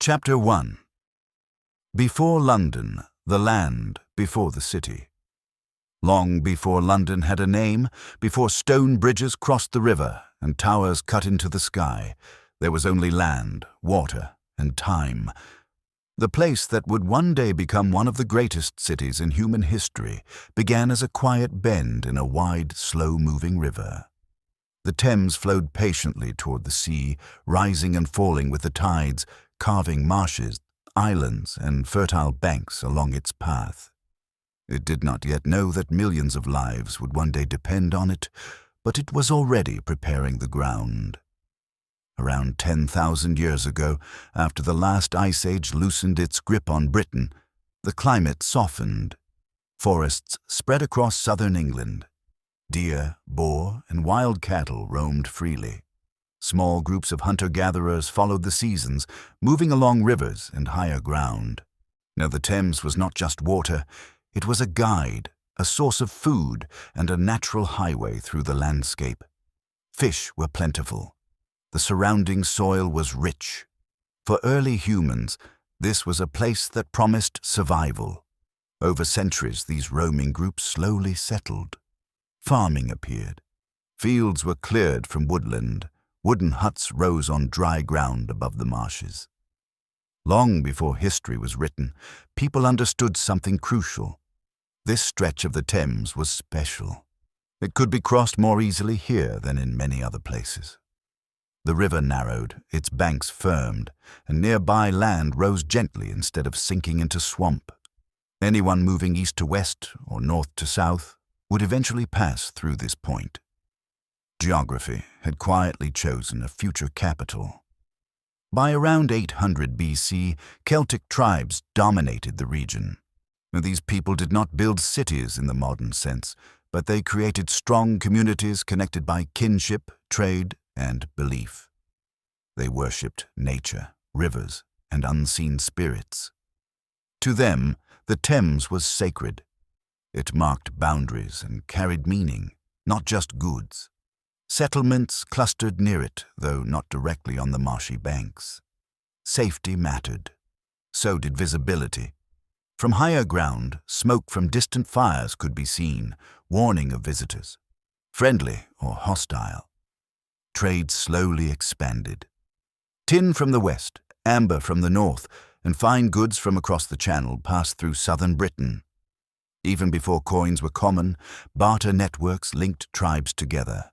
Chapter 1. Before London, the land before the city. Long before London had a name, before stone bridges crossed the river and towers cut into the sky, there was only land, water, and time. The place that would one day become one of the greatest cities in human history began as a quiet bend in a wide, slow-moving river. The Thames flowed patiently toward the sea, rising and falling with the tides, carving marshes, islands, and fertile banks along its path. It did not yet know that millions of lives would one day depend on it, but it was already preparing the ground. Around 10,000 years ago, after the last ice age loosened its grip on Britain, the climate softened. Forests spread across southern England. Deer, boar, and wild cattle roamed freely. Small groups of hunter-gatherers followed the seasons, moving along rivers and higher ground. Now the Thames was not just water, it was a guide, a source of food, and a natural highway through the landscape. Fish were plentiful. The surrounding soil was rich. For early humans, this was a place that promised survival. Over centuries, these roaming groups slowly settled. Farming appeared. Fields were cleared from woodland. Wooden huts rose on dry ground above the marshes. Long before history was written, people understood something crucial. This stretch of the Thames was special. It could be crossed more easily here than in many other places. The river narrowed, its banks firmed, and nearby land rose gently instead of sinking into swamp. Anyone moving east to west or north to south would eventually pass through this point. Geography had quietly chosen a future capital. By around 800 BC, Celtic tribes dominated the region. These people did not build cities in the modern sense, but they created strong communities connected by kinship, trade, and belief. They worshipped nature, rivers, and unseen spirits. To them, the Thames was sacred. It marked boundaries and carried meaning, not just goods. Settlements clustered near it, though not directly on the marshy banks. Safety mattered. So did visibility. From higher ground, smoke from distant fires could be seen, warning of visitors, friendly or hostile. Trade slowly expanded. Tin from the west, amber from the north, and fine goods from across the Channel passed through southern Britain. Even before coins were common, barter networks linked tribes together.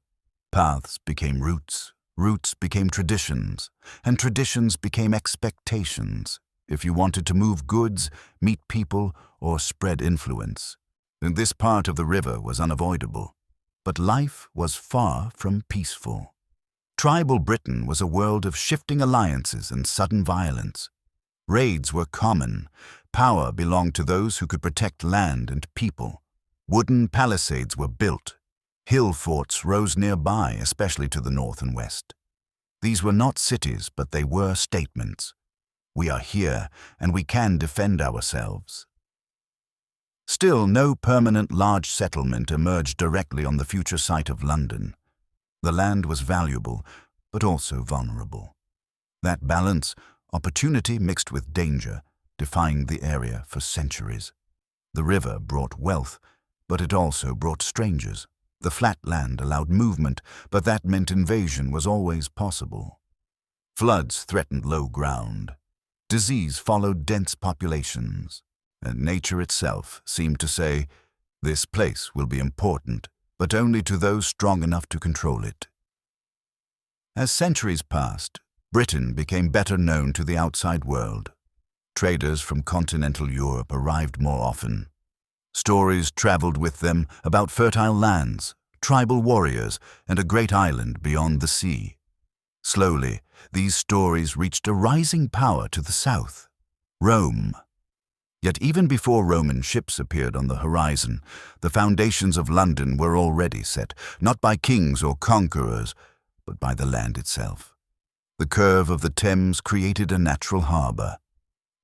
Paths became routes, routes became traditions, and traditions became expectations. If you wanted to move goods, meet people, or spread influence, then this part of the river was unavoidable. But life was far from peaceful. Tribal Britain was a world of shifting alliances and sudden violence. Raids were common. Power belonged to those who could protect land and people. Wooden palisades were built. Hill forts rose nearby, especially to the north and west. These were not cities, but they were statements. We are here, and we can defend ourselves. Still, no permanent large settlement emerged directly on the future site of London. The land was valuable, but also vulnerable. That balance, opportunity mixed with danger, defined the area for centuries. The river brought wealth, but it also brought strangers. The flat land allowed movement, but that meant invasion was always possible. Floods threatened low ground. Disease followed dense populations. And nature itself seemed to say, this place will be important, but only to those strong enough to control it. As centuries passed, Britain became better known to the outside world. Traders from continental Europe arrived more often. Stories traveled with them about fertile lands, tribal warriors, and a great island beyond the sea. Slowly, these stories reached a rising power to the south, Rome. Yet even before Roman ships appeared on the horizon, the foundations of London were already set, not by kings or conquerors, but by the land itself. The curve of the Thames created a natural harbor.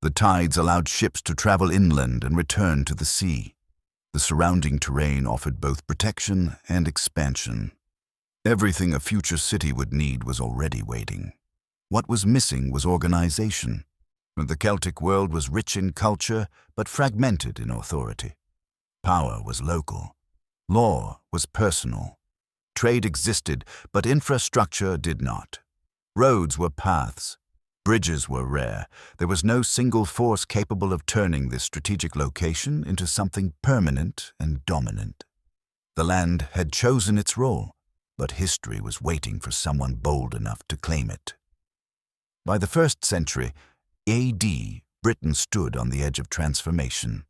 The tides allowed ships to travel inland and return to the sea. The surrounding terrain offered both protection and expansion. Everything a future city would need was already waiting. What was missing was organization. The Celtic world was rich in culture, but fragmented in authority. Power was local. Law was personal. Trade existed, but infrastructure did not. Roads were paths. Bridges were rare. There was no single force capable of turning this strategic location into something permanent and dominant. The land had chosen its role, but history was waiting for someone bold enough to claim it. By the 1st century A.D., Britain stood on the edge of transformation.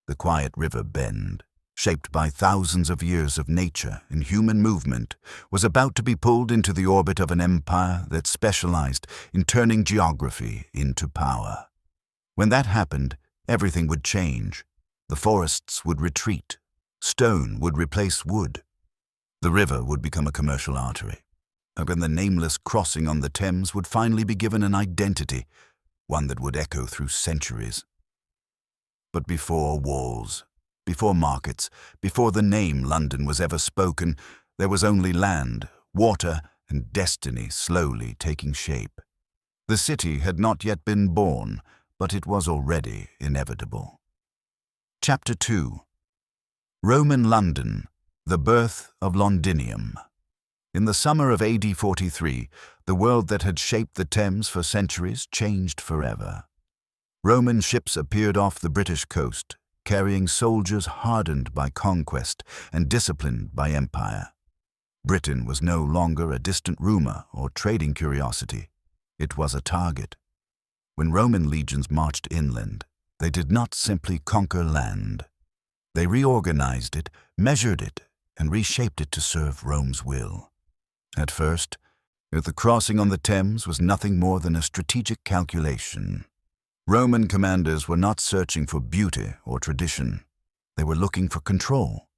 The quiet river bend, shaped by thousands of years of nature and human movement, was about to be pulled into the orbit of an empire that specialized in turning geography into power. When that happened, everything would change. The forests would retreat. Stone would replace wood. The river would become a commercial artery. And the nameless crossing on the Thames would finally be given an identity, one that would echo through centuries. But before walls, before markets, before the name London was ever spoken, there was only land, water, and destiny slowly taking shape. The city had not yet been born, but it was already inevitable. Chapter 2. Roman London, the birth of Londinium. In the summer of AD 43, the world that had shaped the Thames for centuries changed forever. Roman ships appeared off the British coast, carrying soldiers hardened by conquest and disciplined by empire. Britain was no longer a distant rumor or trading curiosity. It was a target. When Roman legions marched inland, they did not simply conquer land. They reorganized it, measured it, and reshaped it to serve Rome's will. At first, the crossing on the Thames was nothing more than a strategic calculation. Roman commanders were not searching for beauty or tradition. They were looking for control.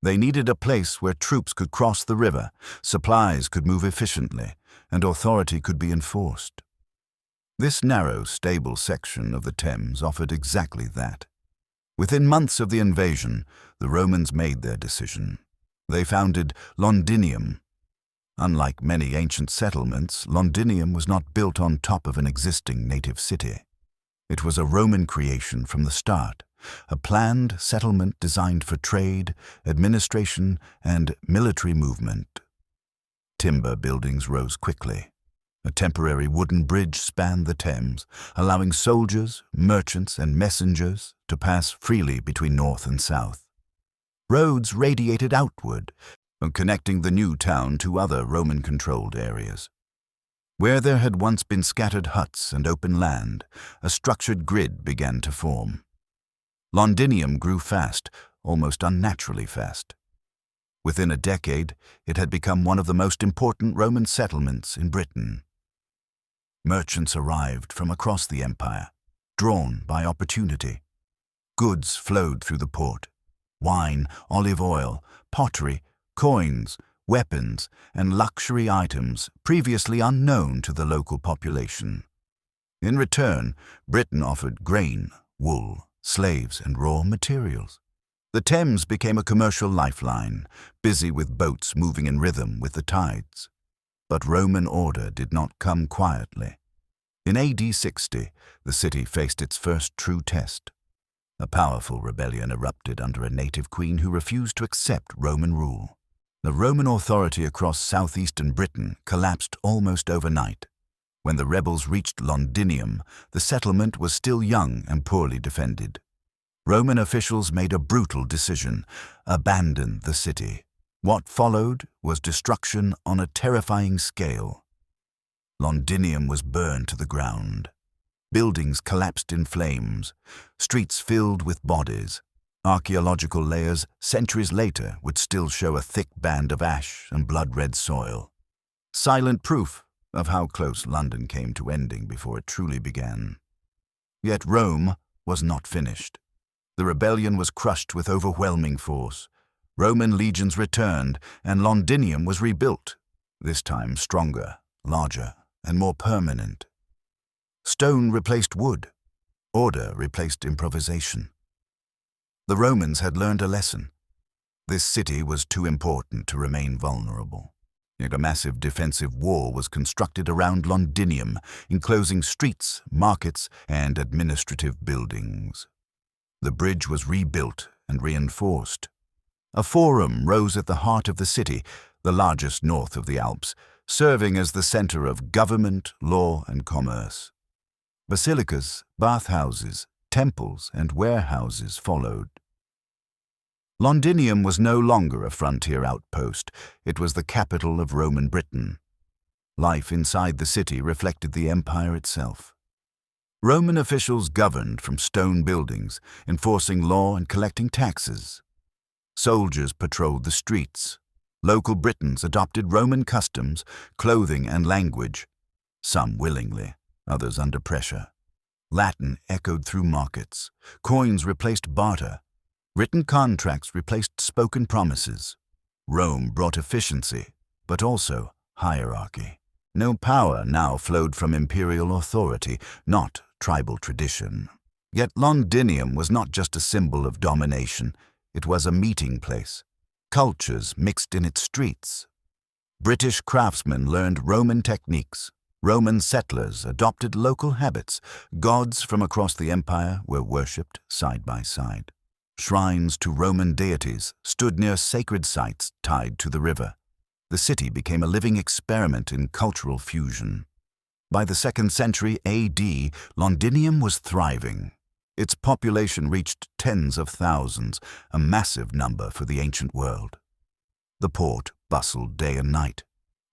They needed a place where troops could cross the river, supplies could move efficiently, and authority could be enforced. This narrow, stable section of the Thames offered exactly that. Within months of the invasion, the Romans made their decision. They founded Londinium. Unlike many ancient settlements, Londinium was not built on top of an existing native city. It was a Roman creation from the start, a planned settlement designed for trade, administration, and military movement. Timber buildings rose quickly. A temporary wooden bridge spanned the Thames, allowing soldiers, merchants, and messengers to pass freely between north and south. Roads radiated outward, connecting the new town to other Roman-controlled areas. Where there had once been scattered huts and open land, a structured grid began to form. Londinium grew fast, almost unnaturally fast. Within a decade, it had become one of the most important Roman settlements in Britain. Merchants arrived from across the empire, drawn by opportunity. Goods flowed through the port. Wine, olive oil, pottery, coins, weapons, and luxury items previously unknown to the local population. In return, Britain offered grain, wool, slaves, and raw materials. The Thames became a commercial lifeline, busy with boats moving in rhythm with the tides. But Roman order did not come quietly. In AD 60, the city faced its first true test. A powerful rebellion erupted under a native queen who refused to accept Roman rule. The Roman authority across southeastern Britain collapsed almost overnight. When the rebels reached Londinium, the settlement was still young and poorly defended. Roman officials made a brutal decision: abandon the city. What followed was destruction on a terrifying scale. Londinium was burned to the ground. Buildings collapsed in flames, streets filled with bodies. Archaeological layers centuries later would still show a thick band of ash and blood-red soil. Silent proof of how close London came to ending before it truly began. Yet Rome was not finished. The rebellion was crushed with overwhelming force. Roman legions returned, and Londinium was rebuilt, this time stronger, larger, and more permanent. Stone replaced wood. Order replaced improvisation. The Romans had learned a lesson. This city was too important to remain vulnerable. Yet a massive defensive wall was constructed around Londinium, enclosing streets, markets, and administrative buildings. The bridge was rebuilt and reinforced. A forum rose at the heart of the city, the largest north of the Alps, serving as the center of government, law, and commerce. Basilicas, bathhouses, temples, and warehouses followed. Londinium was no longer a frontier outpost. It was the capital of Roman Britain. Life inside the city reflected the empire itself. Roman officials governed from stone buildings, enforcing law and collecting taxes. Soldiers patrolled the streets. Local Britons adopted Roman customs, clothing, and language, some willingly, others under pressure. Latin echoed through markets. Coins replaced barter. Written contracts replaced spoken promises. Rome brought efficiency, but also hierarchy. No power now flowed from imperial authority, not tribal tradition. Yet Londinium was not just a symbol of domination, it was a meeting place. Cultures mixed in its streets. British craftsmen learned Roman techniques. Roman settlers adopted local habits. Gods from across the empire were worshipped side by side. Shrines to Roman deities stood near sacred sites tied to the river. The city became a living experiment in cultural fusion. By the 2nd century AD, Londinium was thriving. Its population reached tens of thousands, a massive number for the ancient world. The port bustled day and night.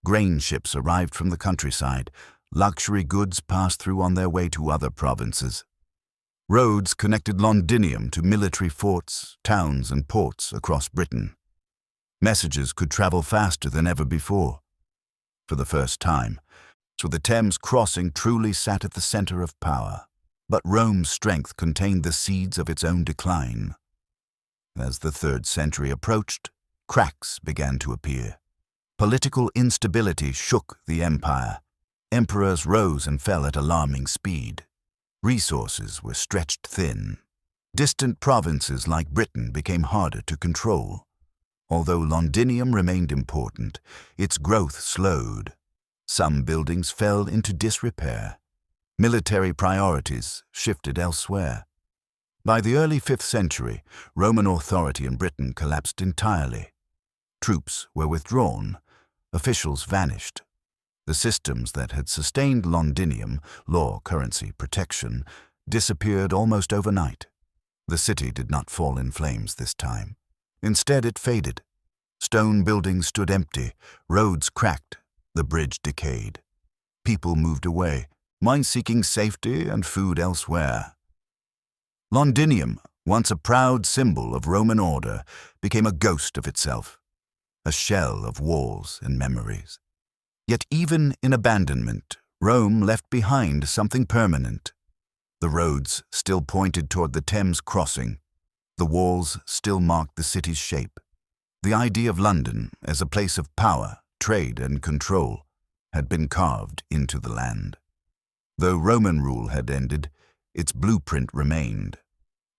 Grain ships arrived from the countryside. Luxury goods passed through on their way to other provinces. Roads connected Londinium to military forts, towns, and ports across Britain. Messages could travel faster than ever before. For the first time, so the Thames crossing truly sat at the center of power. But Rome's strength contained the seeds of its own decline. As the 3rd century approached, cracks began to appear. Political instability shook the empire. Emperors rose and fell at alarming speed. Resources were stretched thin. Distant provinces like Britain became harder to control. Although Londinium remained important, its growth slowed. Some buildings fell into disrepair. Military priorities shifted elsewhere. By the early 5th century, Roman authority in Britain collapsed entirely. Troops were withdrawn. Officials vanished. The systems that had sustained Londinium, law, currency, protection, disappeared almost overnight. The city did not fall in flames this time. Instead, it faded. Stone buildings stood empty, roads cracked, the bridge decayed. People moved away, mine seeking safety and food elsewhere. Londinium, once a proud symbol of Roman order, became a ghost of itself, a shell of walls and memories. Yet even in abandonment, Rome left behind something permanent. The roads still pointed toward the Thames crossing. The walls still marked the city's shape. The idea of London as a place of power, trade, and control had been carved into the land. Though Roman rule had ended, its blueprint remained.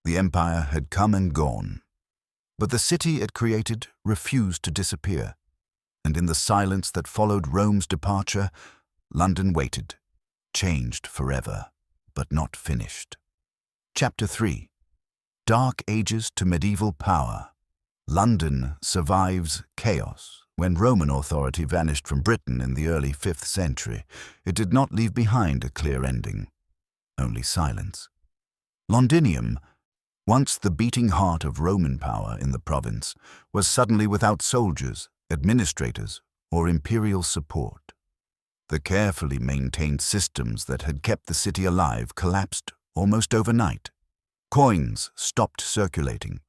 The empire had come and gone. But the city it created refused to disappear. And in the silence that followed Rome's departure, London waited, changed forever, but not finished. Chapter 3. Dark Ages to Medieval Power. London survives chaos. When Roman authority vanished from Britain in the early 5th century, it did not leave behind a clear ending, only silence. Londinium, once the beating heart of Roman power in the province, was suddenly without soldiers, administrators, or imperial support. The carefully maintained systems that had kept the city alive collapsed almost overnight. Coins stopped circulating.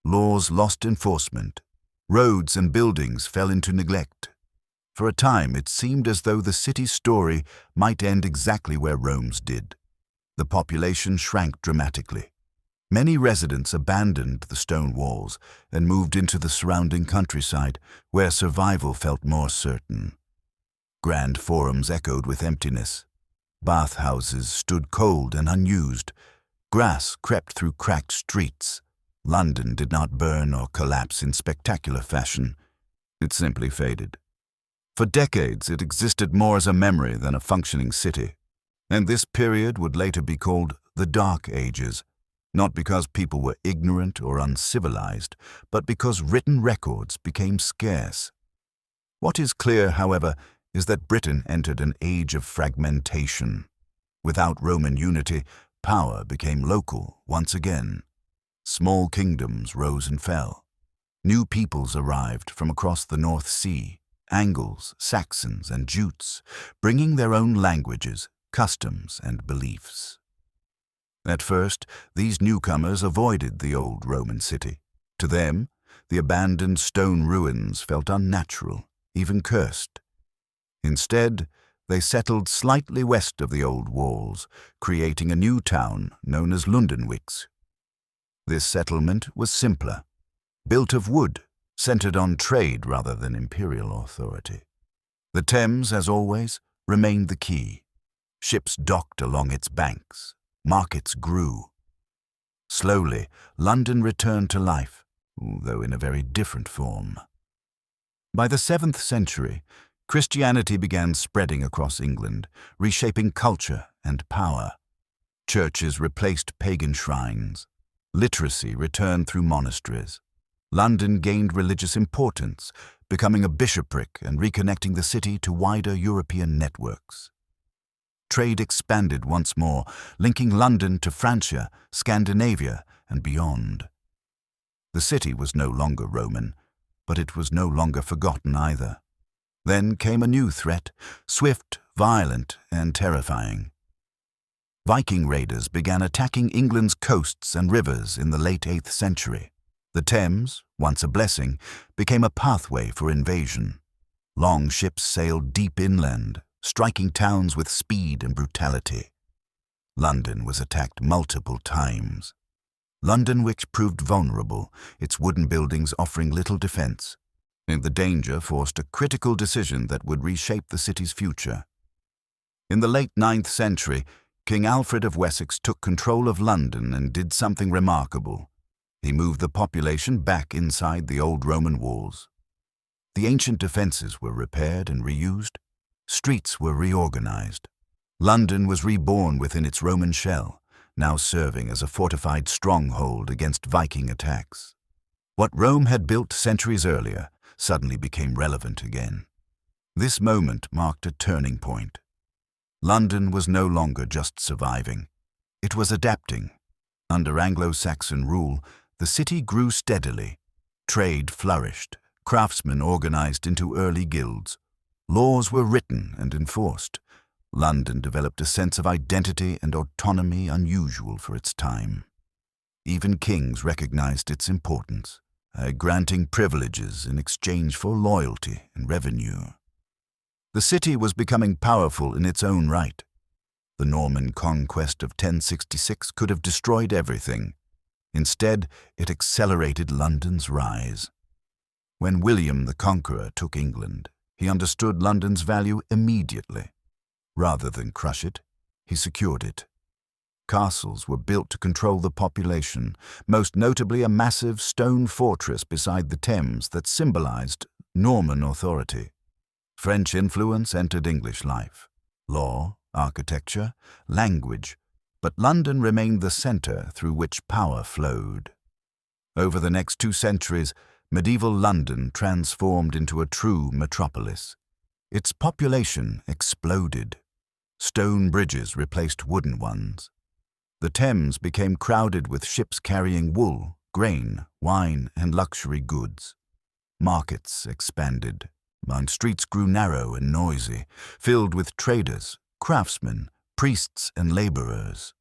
Laws lost enforcement. Roads and buildings fell into neglect. For a time, it seemed as though the city's story might end exactly where Rome's did. The population shrank dramatically. Many residents abandoned the stone walls and moved into the surrounding countryside, where survival felt more certain. Grand forums echoed with emptiness. Bathhouses stood cold and unused. Grass crept through cracked streets. London did not burn or collapse in spectacular fashion. It simply faded. For decades, it existed more as a memory than a functioning city, and this period would later be called the Dark Ages, not because people were ignorant or uncivilized, but because written records became scarce. What is clear, however, is that Britain entered an age of fragmentation. Without Roman unity, power became local once again. Small kingdoms rose and fell. New peoples arrived from across the North Sea, Angles, Saxons, and Jutes, bringing their own languages, customs, and beliefs. At first, these newcomers avoided the old Roman city. To them, the abandoned stone ruins felt unnatural, even cursed. Instead, they settled slightly west of the old walls, creating a new town known as Londonwix. This settlement was simpler, built of wood, centered on trade rather than imperial authority. The Thames, as always, remained the key. Ships docked along its banks. Markets grew. Slowly, London returned to life, though in a very different form. By the 7th century, Christianity began spreading across England, reshaping culture and power. Churches replaced pagan shrines. Literacy returned through monasteries. London gained religious importance, becoming a bishopric and reconnecting the city to wider European networks. Trade expanded once more, linking London to Francia, Scandinavia, and beyond. The city was no longer Roman, but it was no longer forgotten either. Then came a new threat, swift, violent, and terrifying. Viking raiders began attacking England's coasts and rivers in the late 8th century. The Thames, once a blessing, became a pathway for invasion. Long ships sailed deep inland, striking towns with speed and brutality. London was attacked multiple times. Londonwich proved vulnerable, its wooden buildings offering little defense, and the danger forced a critical decision that would reshape the city's future. In the late 9th century, King Alfred of Wessex took control of London and did something remarkable. He moved the population back inside the old Roman walls. The ancient defenses were repaired and reused. Streets were reorganized. London was reborn within its Roman shell, now serving as a fortified stronghold against Viking attacks. What Rome had built centuries earlier suddenly became relevant again. This moment marked a turning point. London was no longer just surviving. It was adapting. Under Anglo-Saxon rule, the city grew steadily. Trade flourished. Craftsmen organized into early guilds. Laws were written and enforced. London developed a sense of identity and autonomy unusual for its time. Even kings recognized its importance, granting privileges in exchange for loyalty and revenue. The city was becoming powerful in its own right. The Norman conquest of 1066 could have destroyed everything. Instead, it accelerated London's rise. When William the Conqueror took England, he understood London's value immediately. Rather than crush it, he secured it. Castles were built to control the population, most notably a massive stone fortress beside the Thames that symbolized Norman authority. French influence entered English life. Law, architecture, language, but London remained the center through which power flowed. Over the next 2 centuries, medieval London transformed into a true metropolis. Its population exploded. Stone bridges replaced wooden ones. The Thames became crowded with ships carrying wool, grain, wine, and luxury goods. Markets expanded, and streets grew narrow and noisy, filled with traders, craftsmen, priests, and laborers.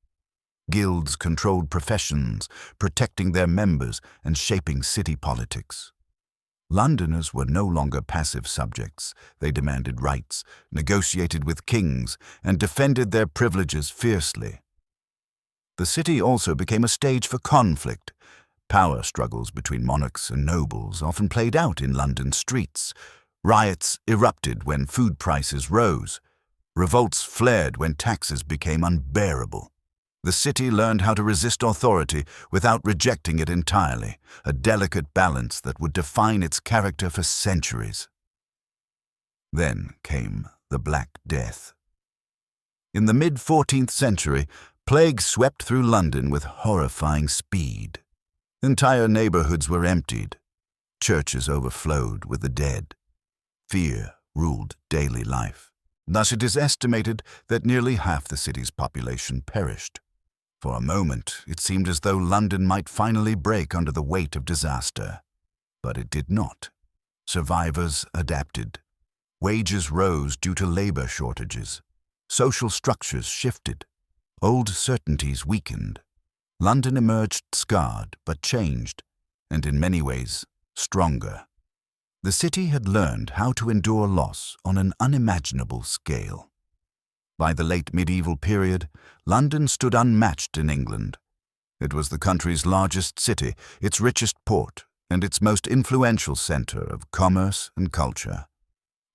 Guilds controlled professions, protecting their members and shaping city politics. Londoners were no longer passive subjects. They demanded rights, negotiated with kings, and defended their privileges fiercely. The city also became a stage for conflict. Power struggles between monarchs and nobles often played out in London streets. Riots erupted when food prices rose. Revolts flared when taxes became unbearable. The city learned how to resist authority without rejecting it entirely, a delicate balance that would define its character for centuries. Then came the Black Death. In the mid-14th century, plague swept through London with horrifying speed. Entire neighborhoods were emptied. Churches overflowed with the dead. Fear ruled daily life. Thus it is estimated that nearly half the city's population perished. For a moment, it seemed as though London might finally break under the weight of disaster. But it did not. Survivors adapted. Wages rose due to labor shortages. Social structures shifted. Old certainties weakened. London emerged scarred but changed, and in many ways, stronger. The city had learned how to endure loss on an unimaginable scale. By the late medieval period, London stood unmatched in England. It was the country's largest city, its richest port, and its most influential center of commerce and culture.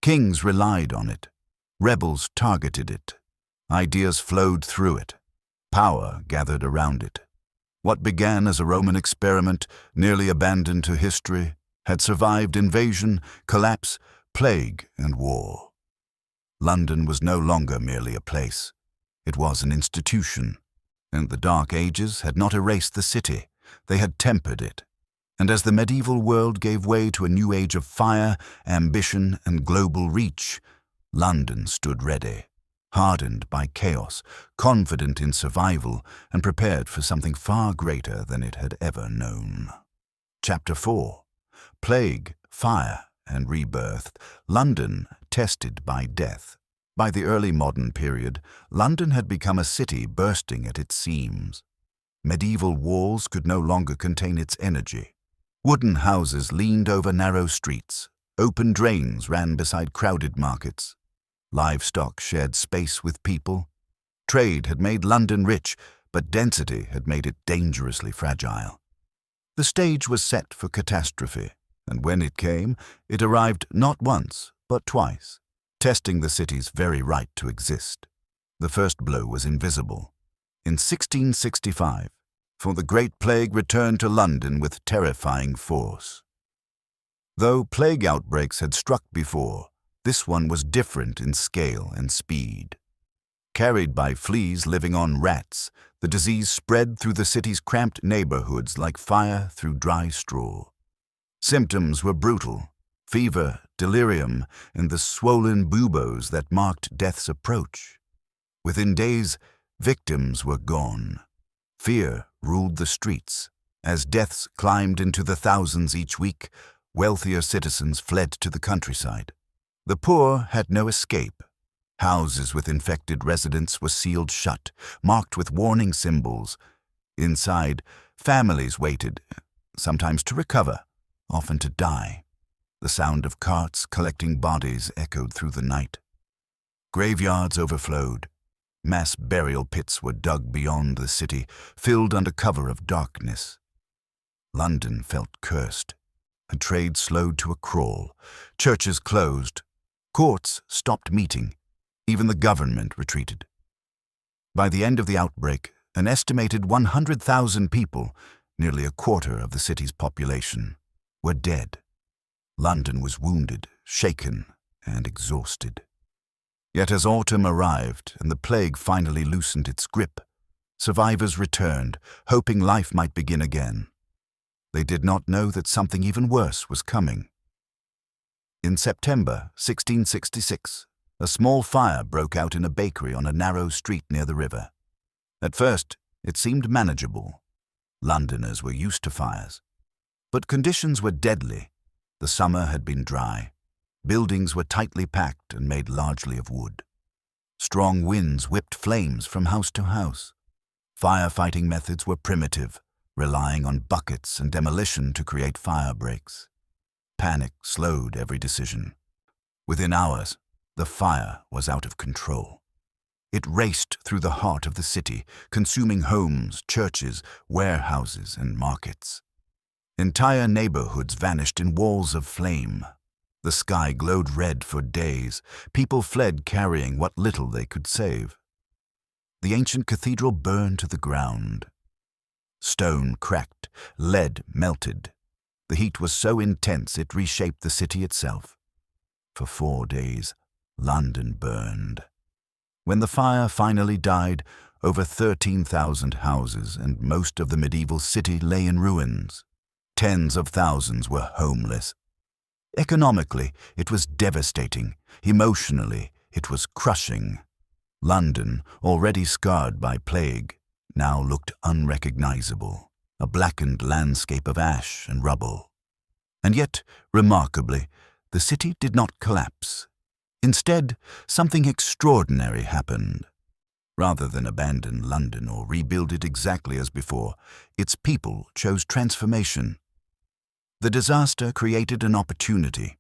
Kings relied on it. Rebels targeted it. Ideas flowed through it. Power gathered around it. What began as a Roman experiment, nearly abandoned to history, had survived invasion, collapse, plague, and war. London was no longer merely a place. It was an institution, and the Dark Ages had not erased the city. They had tempered it. And as the medieval world gave way to a new age of fire, ambition, and global reach, London stood ready, hardened by chaos, confident in survival, and prepared for something far greater than it had ever known. Chapter 4. Plague, Fire, and Rebirth. London tested by death. By the early modern period, London had become a city bursting at its seams. Medieval walls could no longer contain its energy. Wooden houses leaned over narrow streets. Open drains ran beside crowded markets. Livestock shared space with people. Trade had made London rich, but density had made it dangerously fragile. The stage was set for catastrophe, and when it came, it arrived not once, but twice, testing the city's very right to exist. The first blow was invisible. In 1665, for the Great Plague returned to London with terrifying force. Though plague outbreaks had struck before, this one was different in scale and speed. Carried by fleas living on rats, the disease spread through the city's cramped neighborhoods like fire through dry straw. Symptoms were brutal: fever, delirium, and the swollen buboes that marked death's approach. Within days, victims were gone. Fear ruled the streets. As deaths climbed into the thousands each week, wealthier citizens fled to the countryside. The poor had no escape. Houses with infected residents were sealed shut, marked with warning symbols. Inside, families waited, sometimes to recover, often to die. The sound of carts collecting bodies echoed through the night. Graveyards overflowed. Mass burial pits were dug beyond the city, filled under cover of darkness. London felt cursed. Her trade slowed to a crawl. Churches closed. Courts stopped meeting. Even the government retreated. By the end of the outbreak, an estimated 100,000 people, nearly a quarter of the city's population, were dead. London was wounded, shaken, and exhausted. Yet as autumn arrived and the plague finally loosened its grip, survivors returned, hoping life might begin again. They did not know that something even worse was coming. In September 1666, a small fire broke out in a bakery on a narrow street near the river. At first, it seemed manageable. Londoners were used to fires. But conditions were deadly. The summer had been dry. Buildings were tightly packed and made largely of wood. Strong winds whipped flames from house to house. Firefighting methods were primitive, relying on buckets and demolition to create fire breaks. Panic slowed every decision. Within hours, the fire was out of control. It raced through the heart of the city, consuming homes, churches, warehouses, and markets. Entire neighborhoods vanished in walls of flame. The sky glowed red for days. People fled carrying what little they could save. The ancient cathedral burned to the ground. Stone cracked, lead melted. The heat was so intense it reshaped the city itself. For 4 days, London burned. When the fire finally died, over 13,000 houses and most of the medieval city lay in ruins. Tens of thousands were homeless. Economically, it was devastating. Emotionally, it was crushing. London, already scarred by plague, now looked unrecognizable, a blackened landscape of ash and rubble. And yet, remarkably, the city did not collapse. Instead, something extraordinary happened. Rather than abandon London or rebuild it exactly as before, its people chose transformation. The disaster created an opportunity,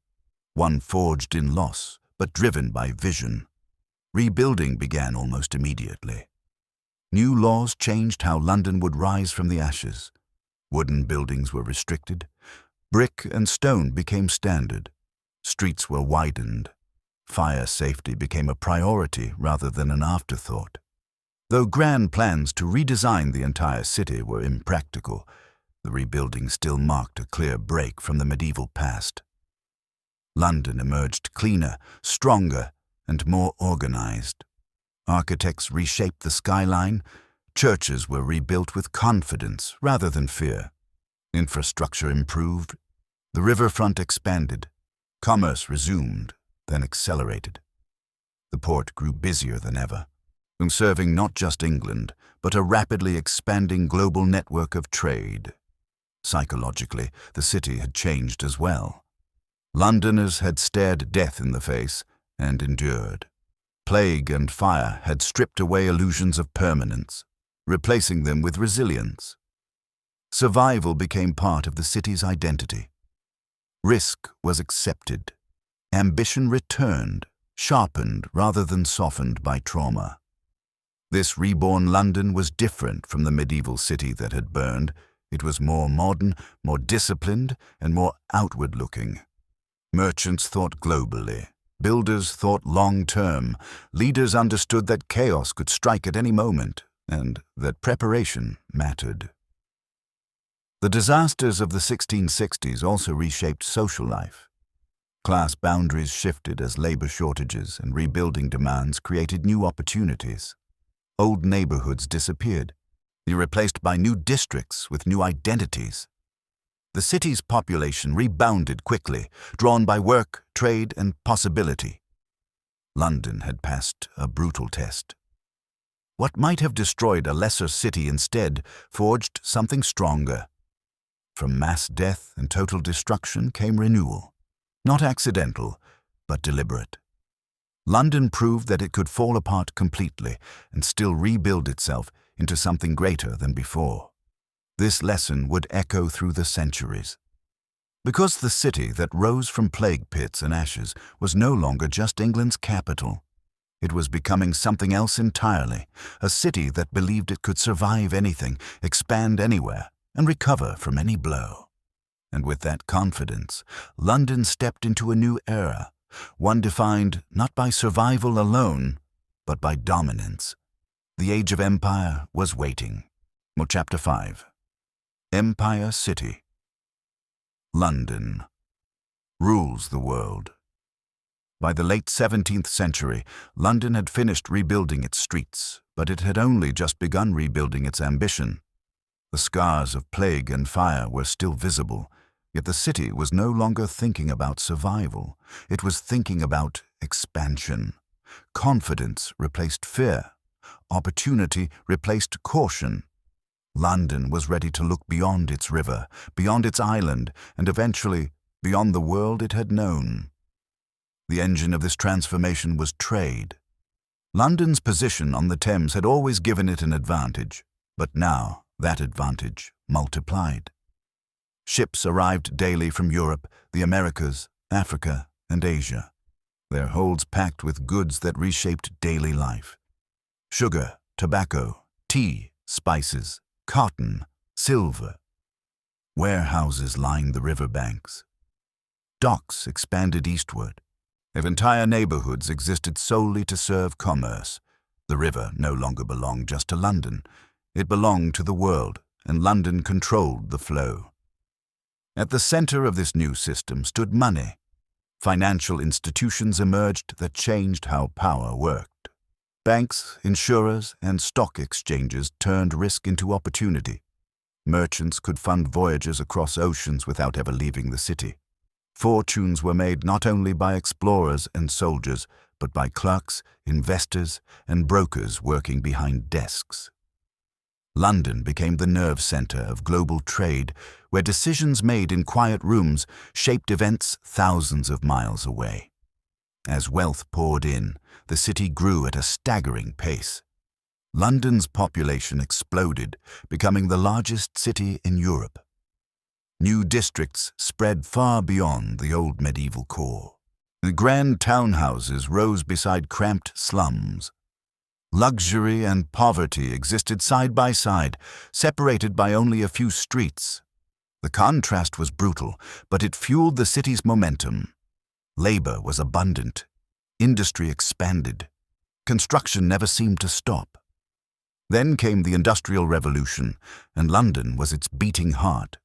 one forged in loss, but driven by vision. Rebuilding began almost immediately. New laws changed how London would rise from the ashes. Wooden buildings were restricted. Brick and stone became standard. Streets were widened. Fire safety became a priority rather than an afterthought. Though grand plans to redesign the entire city were impractical, the rebuilding still marked a clear break from the medieval past. London emerged cleaner, stronger, and more organized. Architects reshaped the skyline. Churches were rebuilt with confidence rather than fear. Infrastructure improved. The riverfront expanded. Commerce resumed, then accelerated. The port grew busier than ever, serving not just England, but a rapidly expanding global network of trade. Psychologically, the city had changed as well. Londoners had stared death in the face and endured. Plague and fire had stripped away illusions of permanence, replacing them with resilience. Survival became part of the city's identity. Risk was accepted. Ambition returned, sharpened rather than softened by trauma. This reborn London was different from the medieval city that had burned. It was more modern, more disciplined, and more outward-looking. Merchants thought globally. Builders thought long-term. Leaders understood that chaos could strike at any moment, and that preparation mattered. The disasters of the 1660s also reshaped social life. Class boundaries shifted as labor shortages and rebuilding demands created new opportunities. Old neighborhoods disappeared, replaced by new districts with new identities. The city's population rebounded quickly, drawn by work, trade, and possibility. London had passed a brutal test. What might have destroyed a lesser city instead forged something stronger. From mass death and total destruction came renewal, not accidental, but deliberate. London proved that it could fall apart completely and still rebuild itself into something greater than before. This lesson would echo through the centuries. Because the city that rose from plague pits and ashes was no longer just England's capital. It was becoming something else entirely, a city that believed it could survive anything, expand anywhere, and recover from any blow. And with that confidence, London stepped into a new era, one defined not by survival alone, but by dominance. The age of empire was waiting. Chapter 5. Empire City. London rules the world. By the late 17th century, London had finished rebuilding its streets, but it had only just begun rebuilding its ambition. The scars of plague and fire were still visible, yet the city was no longer thinking about survival. It was thinking about expansion. Confidence replaced fear. Opportunity replaced caution. London was ready to look beyond its river, beyond its island, and eventually beyond the world it had known. The engine of this transformation was trade. London's position on the Thames had always given it an advantage, but now that advantage multiplied. Ships arrived daily from Europe, the Americas, Africa, and Asia, their holds packed with goods that reshaped daily life. Sugar, tobacco, tea, spices, cotton, silver. Warehouses lined the riverbanks. Docks expanded eastward. Entire neighborhoods existed solely to serve commerce. The river no longer belonged just to London. It belonged to the world, and London controlled the flow. At the center of this new system stood money. Financial institutions emerged that changed how power worked. Banks, insurers, and stock exchanges turned risk into opportunity. Merchants could fund voyages across oceans without ever leaving the city. Fortunes were made not only by explorers and soldiers, but by clerks, investors, and brokers working behind desks. London became the nerve center of global trade, where decisions made in quiet rooms shaped events thousands of miles away. As wealth poured in, the city grew at a staggering pace. London's population exploded, becoming the largest city in Europe. New districts spread far beyond the old medieval core. The grand townhouses rose beside cramped slums. Luxury and poverty existed side by side, separated by only a few streets. The contrast was brutal, but it fueled the city's momentum. Labor was abundant. Industry expanded. Construction never seemed to stop. Then came the Industrial Revolution, and London was its beating heart.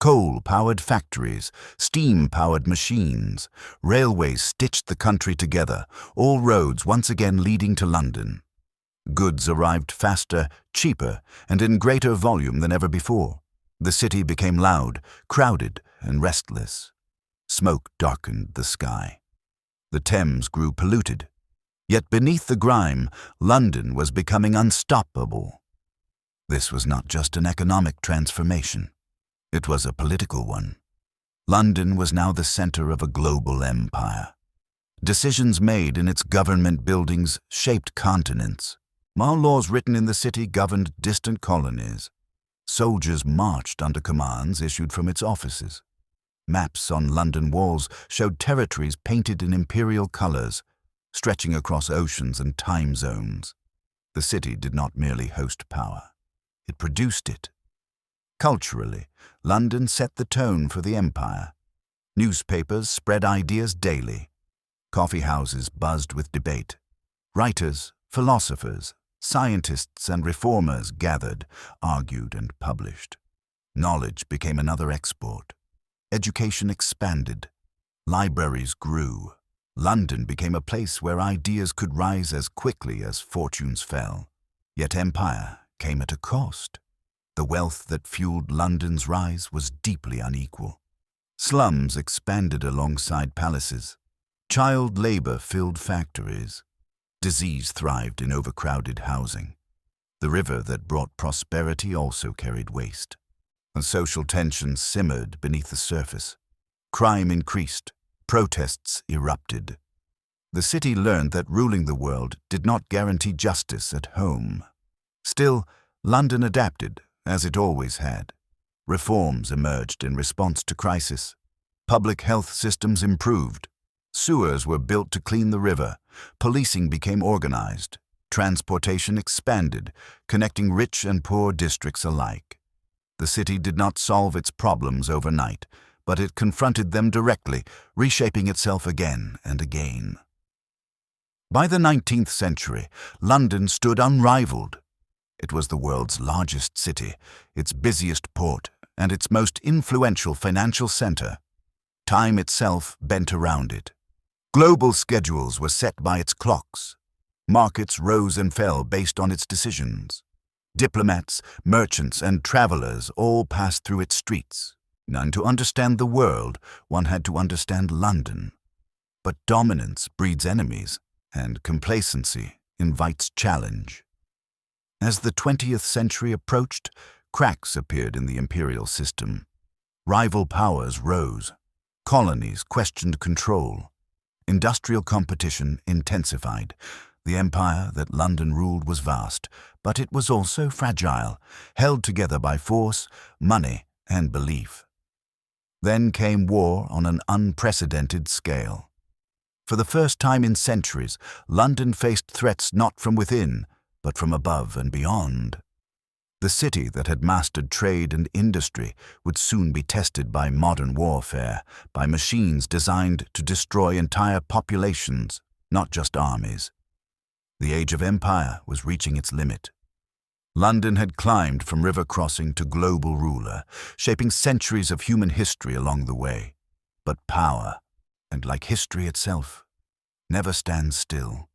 Coal-powered factories, steam-powered machines, railways stitched the country together, all roads once again leading to London. Goods arrived faster, cheaper, and in greater volume than ever before. The city became loud, crowded, and restless. Smoke darkened the sky. The Thames grew polluted. Yet beneath the grime, London was becoming unstoppable. This was not just an economic transformation. It was a political one. London was now the center of a global empire. Decisions made in its government buildings shaped continents, while laws written in the city governed distant colonies. Soldiers marched under commands issued from its offices. Maps on London walls showed territories painted in imperial colors, stretching across oceans and time zones. The city did not merely host power. It produced it. Culturally, London set the tone for the empire. Newspapers spread ideas daily. Coffee houses buzzed with debate. Writers, philosophers, scientists, and reformers gathered, argued, and published. Knowledge became another export. Education expanded. Libraries grew. London became a place where ideas could rise as quickly as fortunes fell. Yet empire came at a cost. The wealth that fueled London's rise was deeply unequal. Slums expanded alongside palaces. Child labor filled factories. Disease thrived in overcrowded housing. The river that brought prosperity also carried waste. And social tensions simmered beneath the surface. Crime increased. Protests erupted. The city learned that ruling the world did not guarantee justice at home. Still, London adapted, as it always had. Reforms emerged in response to crisis. Public health systems improved. Sewers were built to clean the river. Policing became organized. Transportation expanded, connecting rich and poor districts alike. The city did not solve its problems overnight, but it confronted them directly, reshaping itself again and again. By the 19th century, London stood unrivaled. It was the world's largest city, its busiest port, and its most influential financial center. Time itself bent around it. Global schedules were set by its clocks. Markets rose and fell based on its decisions. Diplomats, merchants, and travelers all passed through its streets. And to understand the world, one had to understand London. But dominance breeds enemies, and complacency invites challenge. As the 20th century approached, cracks appeared in the imperial system. Rival powers rose. Colonies questioned control. Industrial competition intensified. The empire that London ruled was vast, but it was also fragile, held together by force, money, and belief. Then came war on an unprecedented scale. For the first time in centuries, London faced threats not from within, but from above and beyond. The city that had mastered trade and industry would soon be tested by modern warfare, by machines designed to destroy entire populations, not just armies. The age of empire was reaching its limit. London had climbed from river crossing to global ruler, shaping centuries of human history along the way. But power, and like history itself, never stands still.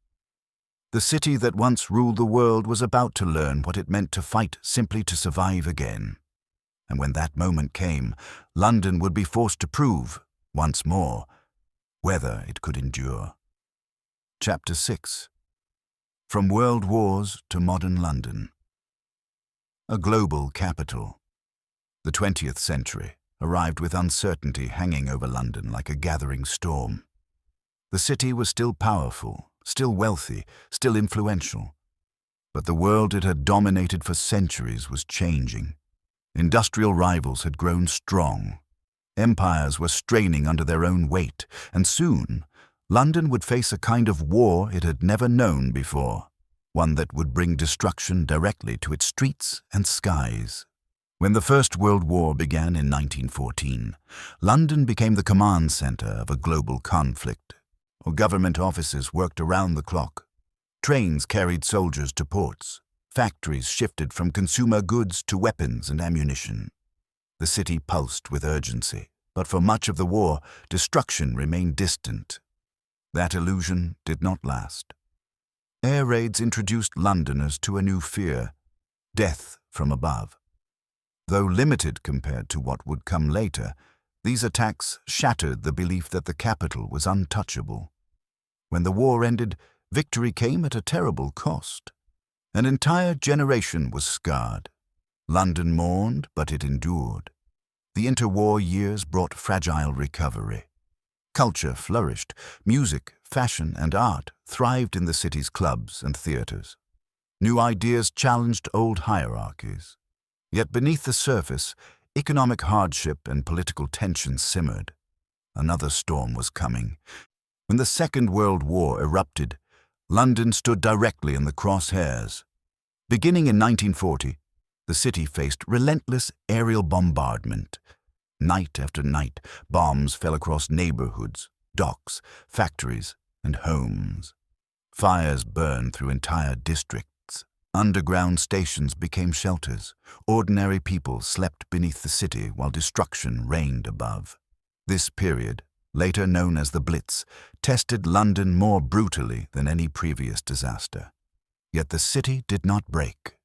The city that once ruled the world was about to learn what it meant to fight simply to survive again. And when that moment came, London would be forced to prove, once more, whether it could endure. Chapter 6. From World Wars to Modern London. A global capital. The 20th century arrived with uncertainty hanging over London like a gathering storm. The city was still powerful, still wealthy, still influential. But the world it had dominated for centuries was changing. Industrial rivals had grown strong. Empires were straining under their own weight, and soon London would face a kind of war it had never known before, one that would bring destruction directly to its streets and skies. When the First World War began in 1914, London became the command center of a global conflict. Government offices worked around the clock. Trains carried soldiers to ports. Factories shifted from consumer goods to weapons and ammunition. The city pulsed with urgency, but for much of the war, destruction remained distant. That illusion did not last. Air raids introduced Londoners to a new fear: death from above. Though limited compared to what would come later, these attacks shattered the belief that the capital was untouchable. When the war ended, victory came at a terrible cost. An entire generation was scarred. London mourned, but it endured. The interwar years brought fragile recovery. Culture flourished. Music, fashion, and art thrived in the city's clubs and theaters. New ideas challenged old hierarchies. Yet beneath the surface, economic hardship and political tension simmered. Another storm was coming. When the Second World War erupted, London stood directly in the crosshairs. Beginning in 1940, the city faced relentless aerial bombardment. Night after night, bombs fell across neighborhoods, docks, factories, and homes. Fires burned through entire districts. Underground stations became shelters. Ordinary people slept beneath the city while destruction reigned above. This period, later known as the Blitz, tested London more brutally than any previous disaster. Yet the city did not break.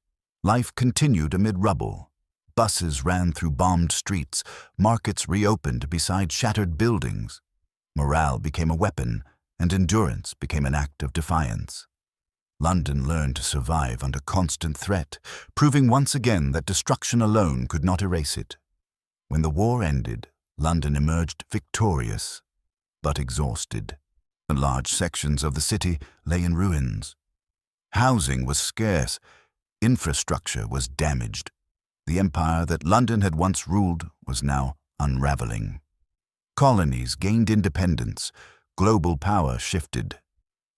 Life continued amid rubble. Buses ran through bombed streets. Markets reopened beside shattered buildings. Morale became a weapon, and endurance became an act of defiance. London learned to survive under constant threat, proving once again that destruction alone could not erase it. When the war ended, London emerged victorious, but exhausted. Large sections of the city lay in ruins. Housing was scarce. Infrastructure was damaged. The empire that London had once ruled was now unraveling. Colonies gained independence. Global power shifted.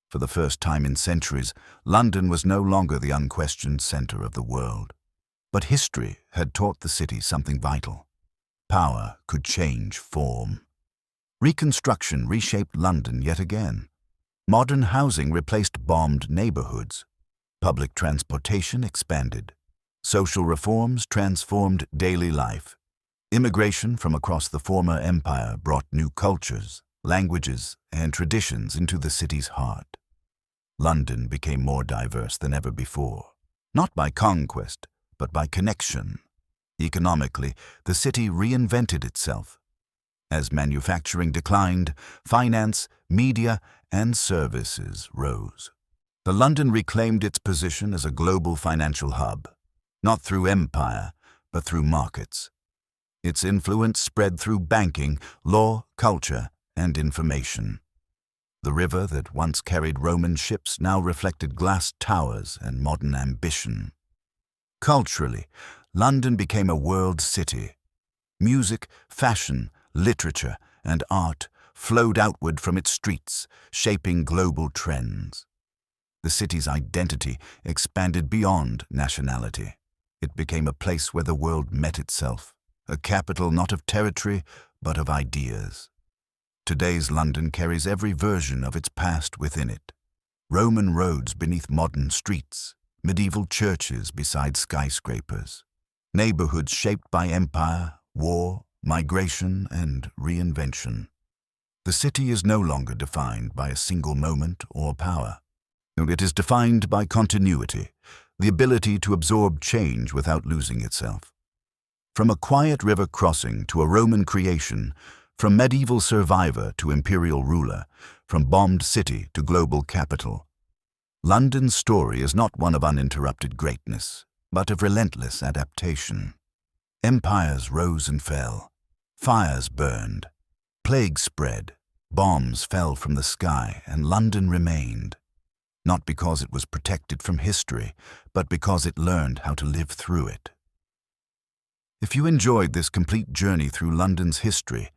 For the first time in centuries, London was no longer the unquestioned center of the world. But history had taught the city something vital. Power could change form. Reconstruction reshaped London yet again. Modern housing replaced bombed neighborhoods. Public transportation expanded. Social reforms transformed daily life. Immigration from across the former empire brought new cultures, languages, and traditions into the city's heart. London became more diverse than ever before, not by conquest, but by connection. Economically, the city reinvented itself. As manufacturing declined, finance, media, and services rose. The London reclaimed its position as a global financial hub, not through empire, but through markets. Its influence spread through banking, law, culture, and information. The river that once carried Roman ships now reflected glass towers and modern ambition. Culturally, London became a world city. Music, fashion, literature, and art flowed outward from its streets, shaping global trends. The city's identity expanded beyond nationality. It became a place where the world met itself, a capital not of territory, but of ideas. Today's London carries every version of its past within it. Roman roads beneath modern streets, medieval churches beside skyscrapers, neighborhoods shaped by empire, war, migration, and reinvention. The city is no longer defined by a single moment or power. It is defined by continuity, the ability to absorb change without losing itself. From a quiet river crossing to a Roman creation, from medieval survivor to imperial ruler, from bombed city to global capital, London's story is not one of uninterrupted greatness, but of relentless adaptation. Empires rose and fell, fires burned, plagues spread, bombs fell from the sky, and London remained, not because it was protected from history, but because it learned how to live through it. If you enjoyed this complete journey through London's history,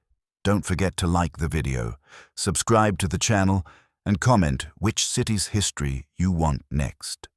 don't forget to like the video, subscribe to the channel, and comment which city's history you want next.